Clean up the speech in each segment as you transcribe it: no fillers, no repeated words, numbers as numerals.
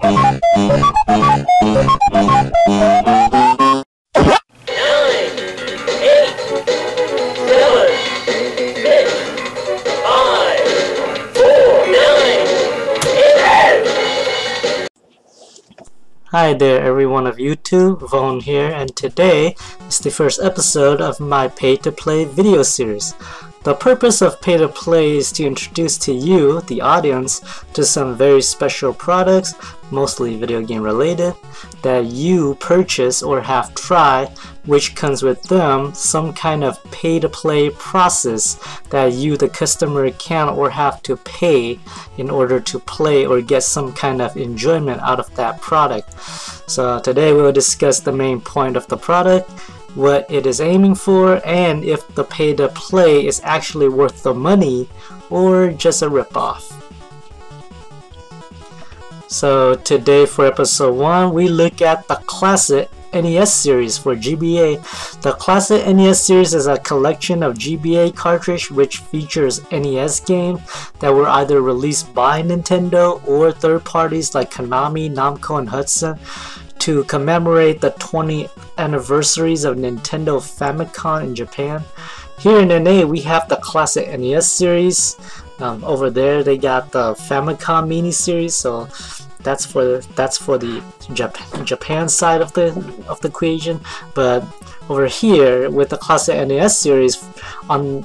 Hi there everyone of YouTube, Vaughn here, and today is the first episode of my Pay-to-Play video series. The purpose of Pay-to-Play is to introduce to you, the audience, to some very special products, mostly video game related, that you purchase or have tried, which comes with them some kind of pay-to-play process that you, the customer, can or have to pay in order to play or get some kind of enjoyment out of that product. So today we will discuss the main point of the product, what it is aiming for, and if the pay-to-play is actually worth the money or just a ripoff. So today for episode 1 we look at the classic NES series for GBA. The classic NES series is a collection of GBA cartridge which features NES games that were either released by Nintendo or third parties like Konami, Namco, and Hudson to commemorate the 20th anniversaries of Nintendo Famicom in Japan. Here in NA we have the classic NES series. Over there they got the Famicom mini series, so that's for the Japan side of the equation. But over here with the classic NES series from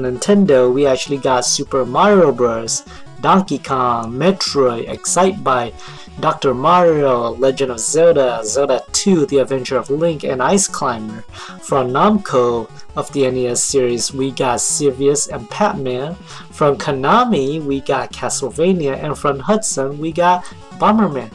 Nintendo, we actually got Super Mario Bros, Donkey Kong, Metroid, Excitebike, Dr. Mario, Legend of Zelda, Zelda 2, The Adventure of Link, and Ice Climber. From Namco of the NES series, we got Sirius and Pac-Man. From Konami, we got Castlevania, and from Hudson, we got Bomberman.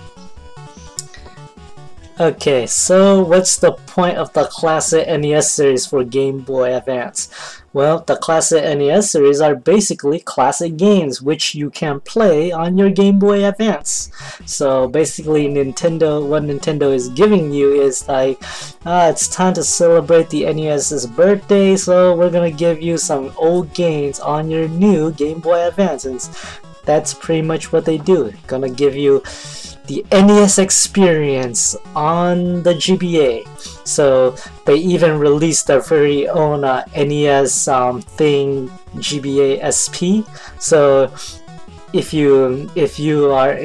Okay, so what's the point of the classic NES series for Game Boy Advance? Well, the classic NES series are basically classic games which you can play on your Game Boy Advance. So basically what Nintendo is giving you is like, it's time to celebrate the NES's birthday, so we're gonna give you some old games on your new Game Boy Advance. And that's pretty much what they do. Gonna give you the NES experience on the GBA. So they even released their very own NES thing, GBA SP. So if you are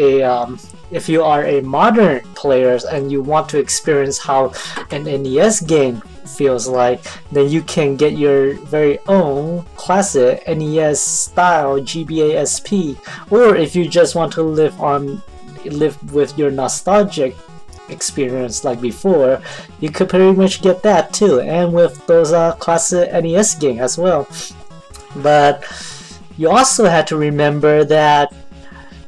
a modern player and you want to experience how an NES game feels like, then you can get your very own classic NES style GBA SP. Or if you just want to live with your nostalgic experience like before, you could pretty much get that too, and with those classic NES games as well. But you also had to remember that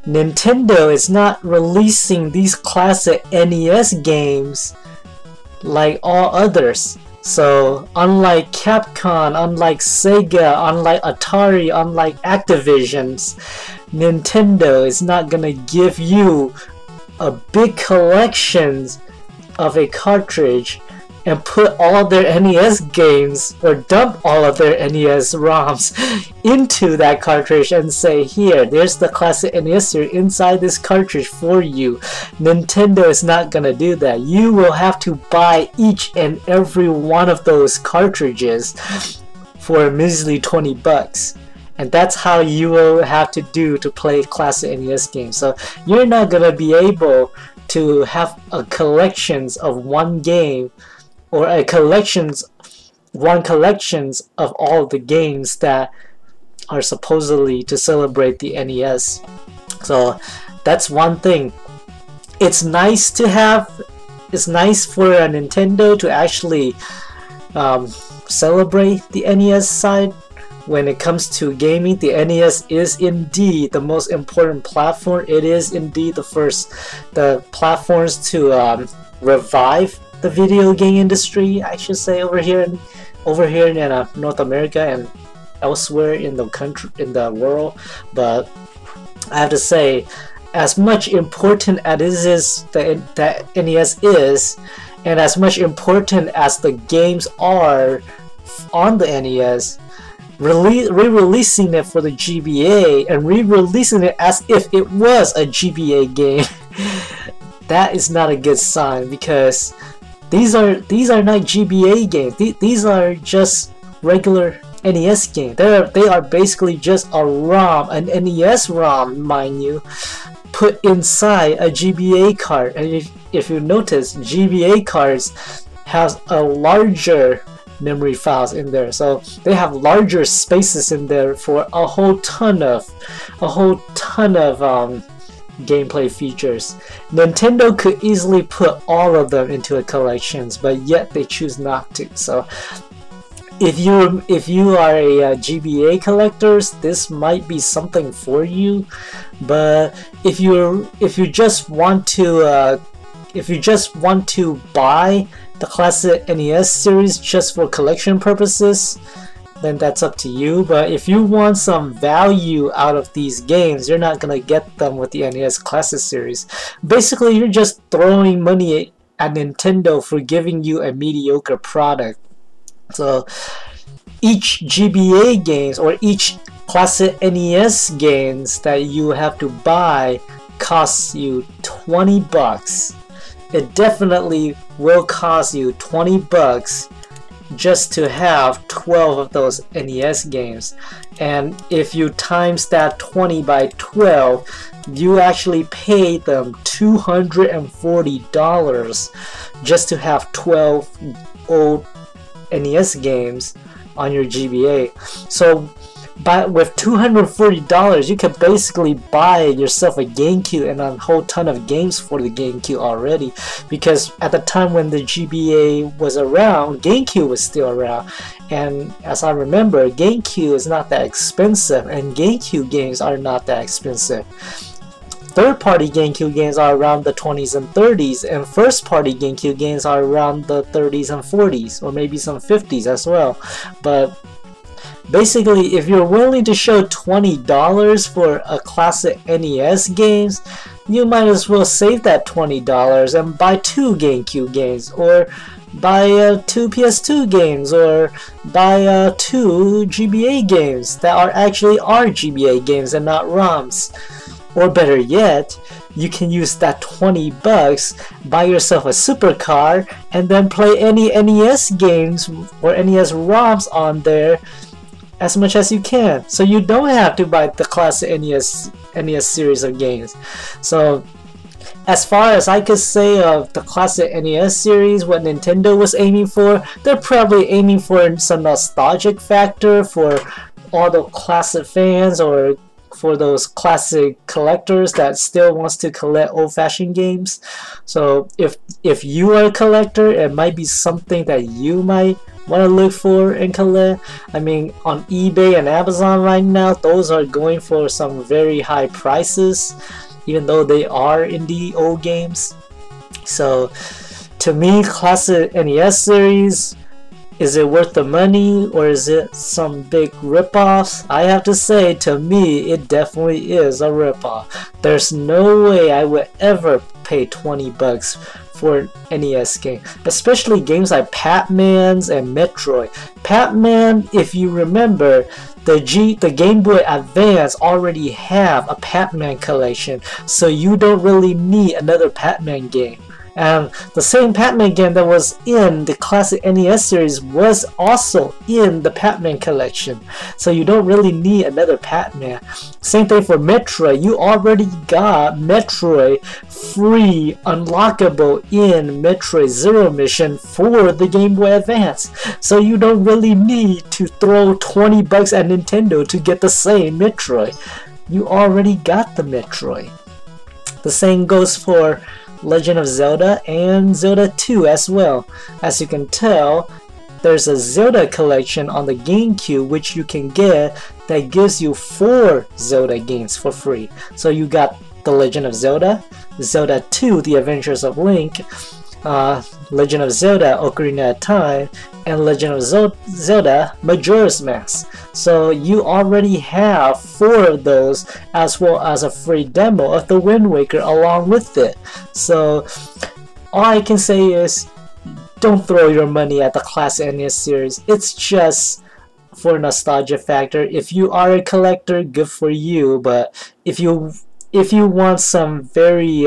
Nintendo is not releasing these classic NES games like all others. So unlike Capcom, unlike Sega, unlike Atari, unlike Activision's, Nintendo is not gonna give you a big collection of a cartridge and put all their NES games or dump all of their NES ROMs into that cartridge and say, here, there's the classic NES series inside this cartridge for you. Nintendo is not gonna do that. You will have to buy each and every one of those cartridges for a measly 20 bucks. And that's how you will have to do to play classic NES games. So you're not gonna be able to have a collections of one game or one collections of all the games that are supposedly to celebrate the NES. So that's one thing. It's nice for a Nintendo to actually celebrate the NES side. When it comes to gaming, the NES is indeed the most important platform. It is indeed the platforms to revive the video game industry, I should say, over here in North America and elsewhere in the world. But I have to say, as much important as that NES is, and as much important as the games are on the NES, re-releasing it for the GBA and re-releasing it as if it was a GBA game, that is not a good sign, because these are not GBA games. These are just regular NES games. They are basically just a ROM, an NES ROM, mind you, put inside a GBA card. And if you notice, GBA cards has a larger memory files in there, so they have larger spaces in there for a whole ton of gameplay features. Nintendo could easily put all of them into a collections, but yet they choose not to. So if you are a GBA collectors, this might be something for you. But if you just want to buy the classic NES series just for collection purposes, then that's up to you. But if you want some value out of these games, you're not gonna get them with the NES Classic series. Basically, you're just throwing money at Nintendo for giving you a mediocre product. So each GBA games or each classic NES games that you have to buy costs you 20 bucks. It definitely will cost you 20 bucks just to have 12 of those NES games. And if you times that 20 by 12, you actually pay them $240 just to have 12 old NES games on your GBA. So with $240, you can basically buy yourself a GameCube and a whole ton of games for the GameCube already, because at the time when the GBA was around, GameCube was still around, and as I remember, GameCube is not that expensive, and GameCube games are not that expensive. Third-party GameCube games are around the 20s and 30s, and first-party GameCube games are around the 30s and 40s, or maybe some 50s as well. But basically, if you're willing to show $20 for a classic NES games, you might as well save that $20 and buy 2 GameCube games, or buy 2 PS2 games, or buy 2 GBA games that are GBA games and not ROMs. Or better yet, you can use that 20 bucks, buy yourself a supercar, and then play any NES games or NES ROMs on there as much as you can. So you don't have to buy the classic NES series of games. So as far as I could say of the classic NES series, what Nintendo was aiming for, they're probably aiming for some nostalgic factor for all the classic fans, or for those classic collectors that still wants to collect old-fashioned games. So if you are a collector, it might be something that you might want to look for and collect. I mean, on eBay and Amazon right now, those are going for some very high prices, even though they are indie old games. So to me, classic NES series, is it worth the money, or is it some big ripoffs? I have to say, to me, it definitely is a ripoff. There's no way I would ever pay 20 bucks for an NES game, especially games like Pac-Man's and Metroid. Pac-Man, if you remember, the Game Boy Advance already have a Pac-Man collection, so you don't really need another Pac-Man game. And the same Pac-Man game that was in the classic NES series was also in the Pac-Man collection, so you don't really need another Pac-Man. Same thing for Metroid. You already got Metroid free unlockable in Metroid Zero Mission for the Game Boy Advance, so you don't really need to throw 20 bucks at Nintendo to get the same Metroid. You already got the Metroid. The same goes for Legend of Zelda and Zelda 2 as well. As you can tell, there's a Zelda collection on the GameCube which you can get that gives you 4 Zelda games for free. So you got The Legend of Zelda, Zelda 2 The Adventures of Link, Legend of Zelda Ocarina of Time, and Legend of Zelda Majora's Mask. So you already have 4 of those, as well as a free demo of the Wind Waker along with it. So all I can say is, don't throw your money at the classic NES series. It's just for nostalgia factor. If you are a collector, good for you. But if you want some very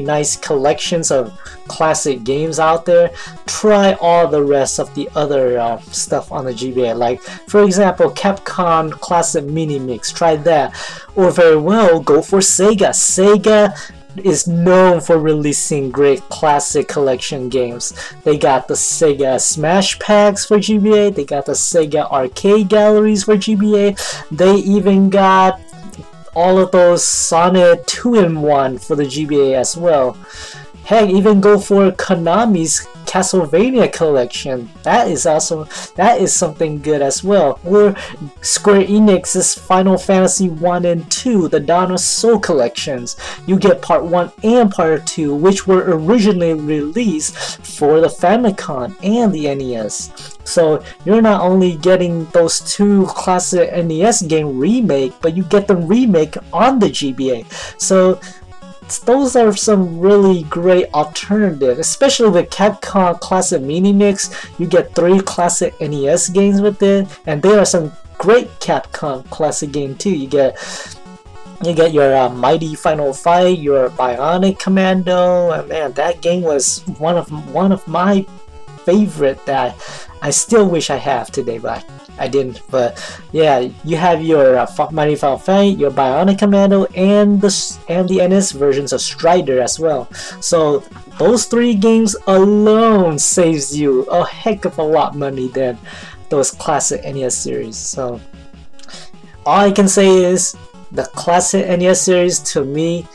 nice collections of classic games out there, try all the rest of the other stuff on the GBA. Like, for example, Capcom Classic Mini Mix, try that. Or very well, go for Sega. Sega is known for releasing great classic collection games. They got the Sega Smash Packs for GBA, they got the Sega Arcade Galleries for GBA, they even got all of those Sonic 2-in-1 for the GBA as well. Heck, even go for Konami's Castlevania collection. That is something good as well. Or Square Enix's Final Fantasy 1 and 2, the Dawn of Soul collections. You get part 1 and part 2, which were originally released for the Famicom and the NES. So you're not only getting those two classic NES game remake, but you get them remake on the GBA. So those are some really great alternatives, especially with Capcom Classic Mini Mix. You get 3 classic NES games with it, and there are some great Capcom classic games too. You get your Mighty Final Fight, your Bionic Commando, and man, that game was one of my favorite that I still wish I have today, but I didn't. But yeah, you have your Mighty Final Fight, your Bionic Commando, and the NES versions of Strider as well. So those 3 games alone saves you a heck of a lot of money than those classic NES series. So all I can say is the classic NES series to me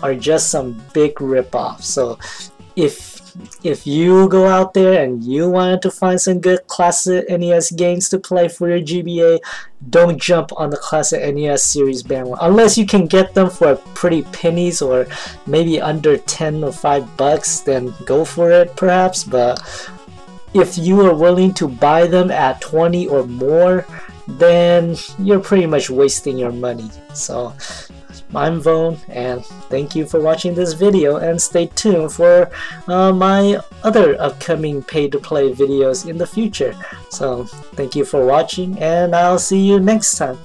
are just some big ripoffs. So if you go out there and you wanted to find some good classic NES games to play for your GBA, don't jump on the classic NES series bandwagon unless you can get them for pretty pennies or maybe under 10 or $5, then go for it perhaps. But if you are willing to buy them at 20 or more, then you're pretty much wasting your money. So I'm Vone, and thank you for watching this video, and stay tuned for my other upcoming pay-to-play videos in the future. So thank you for watching, and I'll see you next time.